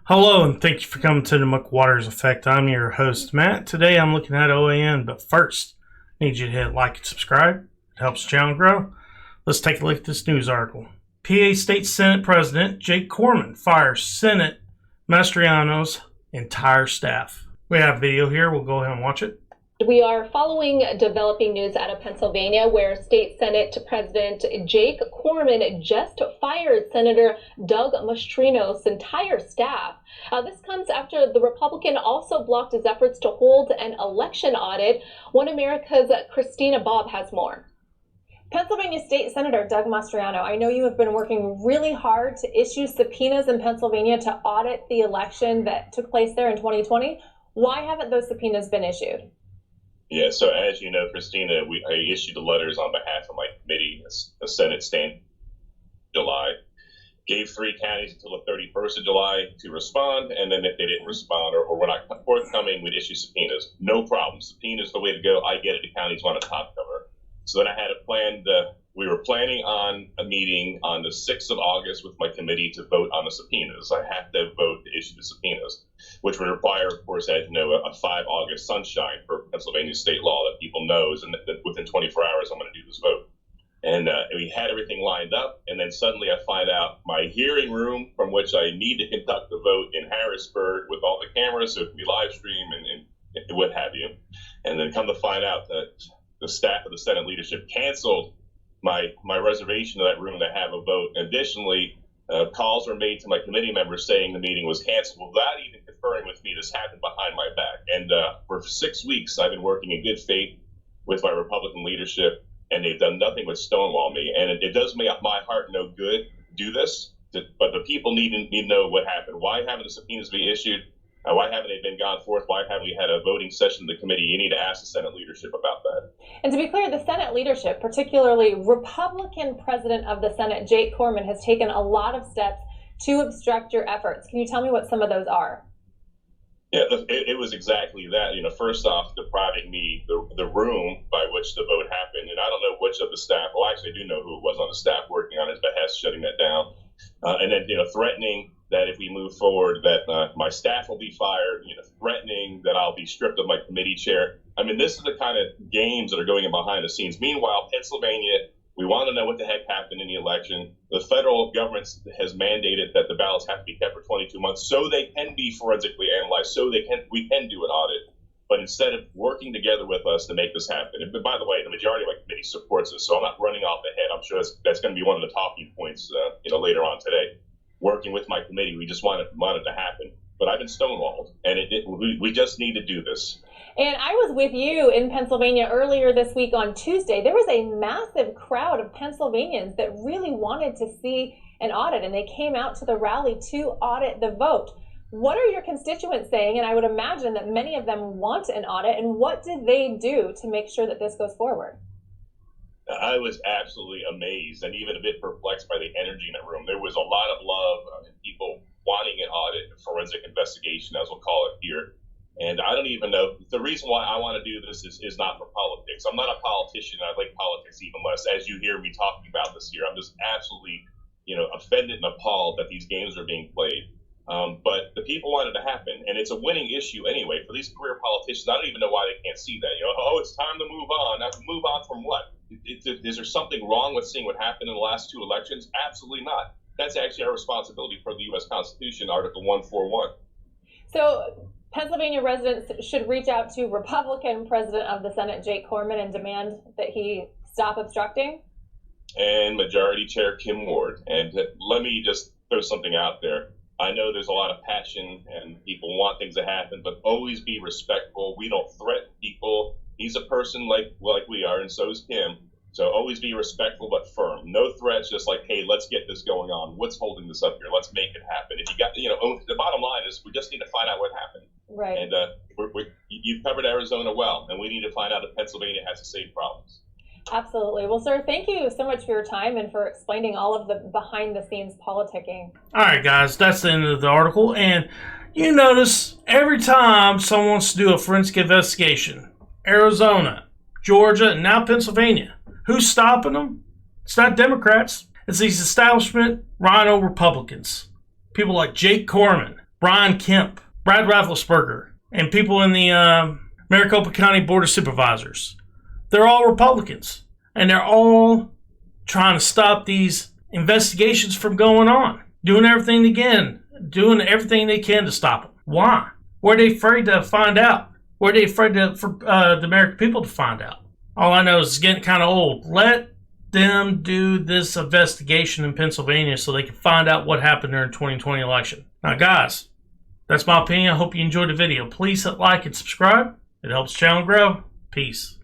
Hello, and thank you for coming to the McWaters Effect. I'm your host, Matt. Today I'm looking at OAN, but first, I need you to hit like and subscribe. It helps the channel grow. Let's take a look at this news article. PA State Senate President Jake Corman fires Senate Mastriano's entire staff. We have video here. We'll go ahead and watch it. We are following developing news out of Pennsylvania, where State Senate President Jake Corman just fired Senator Doug Mastriano's entire staff. This comes after the Republican also blocked his efforts to hold an election audit. One America's Christina Bobb has more. Pennsylvania State Senator Doug Mastriano, I know you have been working really hard to issue subpoenas in Pennsylvania to audit the election that took place there in 2020. Why haven't those subpoenas been issued? Yeah, so as you know, Christina, I issued the letters on behalf of my committee, the Senate stand July, gave 3 counties until the 31st of July to respond, and then if they didn't respond or were not forthcoming, we'd issue subpoenas. No problem. Subpoenas the way to go. I get it. The counties want a top cover. So then I had a plan. We were planning on a meeting on the 6th of August with my committee to vote on the subpoenas. I have to vote to issue the subpoenas, which would require, of course, as you know, a 5 August sunshine for Pennsylvania state law that people knows, and that within 24 hours I'm going to do this vote. And we had everything lined up, and then suddenly I find out my hearing room from which I need to conduct the vote in Harrisburg with all the cameras, so it can be live stream and what have you. And then come to find out that the staff of the Senate leadership canceled my reservation of that room to have a vote. Additionally, calls were made to my committee members saying the meeting was canceled without even conferring with me. This happened behind my back. And for 6 weeks, I've been working in good faith with my Republican leadership, and they've done nothing but stonewall me. And it does make my heart no good to do this, but the people need to know what happened. Why haven't the subpoenas been issued? Why haven't they been gone forth? Why haven't we had a voting session in the committee? You need to ask the Senate leadership about that. And to be clear, the Senate leadership, particularly Republican President of the Senate, Jake Corman, has taken a lot of steps to obstruct your efforts. Can you tell me what some of those are? Yeah, it was exactly that. First off, depriving me the room by which the vote happened. And I don't know which of the staff, well, actually, I do know who it was on the staff working on his behest, shutting that down. And then, threatening that if we move forward, that my staff will be fired, threatening that I'll be stripped of my committee chair. I mean, this is the kind of games that are going on behind the scenes. Meanwhile, Pennsylvania, we want to know what the heck happened in the election. The federal government has mandated that the ballots have to be kept for 22 months so they can be forensically analyzed, so we can do an audit. But instead of working together with us to make this happen, and by the way, the majority of my committee supports this, so I'm not running off ahead. I'm sure that's going to be one of the talking points, later on today. Working with my committee, we just want it to happen. But I've been stonewalled, and we just need to do this. And I was with you in Pennsylvania earlier this week on Tuesday. There was a massive crowd of Pennsylvanians that really wanted to see an audit, and they came out to the rally to audit the vote. What are your constituents saying? And I would imagine that many of them want an audit. And what did they do to make sure that this goes forward? I was absolutely amazed and even a bit perplexed by the energy in the room. There was a lot of love and people wanting an audit, a forensic investigation, as we'll call it here. And I don't even know, the reason why I want to do this is not for politics. I'm not a politician. I like politics even less. As you hear me talking about this here, I'm just absolutely, offended and appalled that these games are being played. But the people want it to happen, and it's a winning issue anyway. For these career politicians, I don't even know why they can't see that. It's time to move on. Now, move on from what? Is there something wrong with seeing what happened in the last 2 elections? Absolutely not. That's actually our responsibility for the U.S. Constitution, Article 141. So Pennsylvania residents should reach out to Republican President of the Senate, Jake Corman, and demand that he stop obstructing? And Majority Chair Kim Ward. And let me just throw something out there. I know there's a lot of passion and people want things to happen, but always be respectful. We don't threaten people. He's a person like we are, and so is Kim. So always be respectful but firm. No threats, just like, hey, let's get this going on. What's holding this up here? Let's make it happen. If you got, the bottom line is we just need to find out what happened. Right. And you've covered Arizona well, and we need to find out if Pennsylvania has the same problems. Absolutely. Well, sir, thank you so much for your time and for explaining all of the behind-the-scenes politicking. All right, guys, that's the end of the article. And you notice every time someone wants to do a forensic investigation, Arizona, Georgia, and now Pennsylvania, who's stopping them? It's not Democrats. It's these establishment rhino Republicans. People like Jake Corman, Brian Kemp, Brad Rafflesberger, and people in the Maricopa County Board of Supervisors. They're all Republicans, and they're all trying to stop these investigations from going on, doing everything they can to stop them. Why? Were they afraid to find out? Were they afraid for the American people to find out? All I know is it's getting kind of old. Let them do this investigation in Pennsylvania so they can find out what happened during the 2020 election. Now, guys, that's my opinion. I hope you enjoyed the video. Please hit like and subscribe. It helps the channel grow. Peace.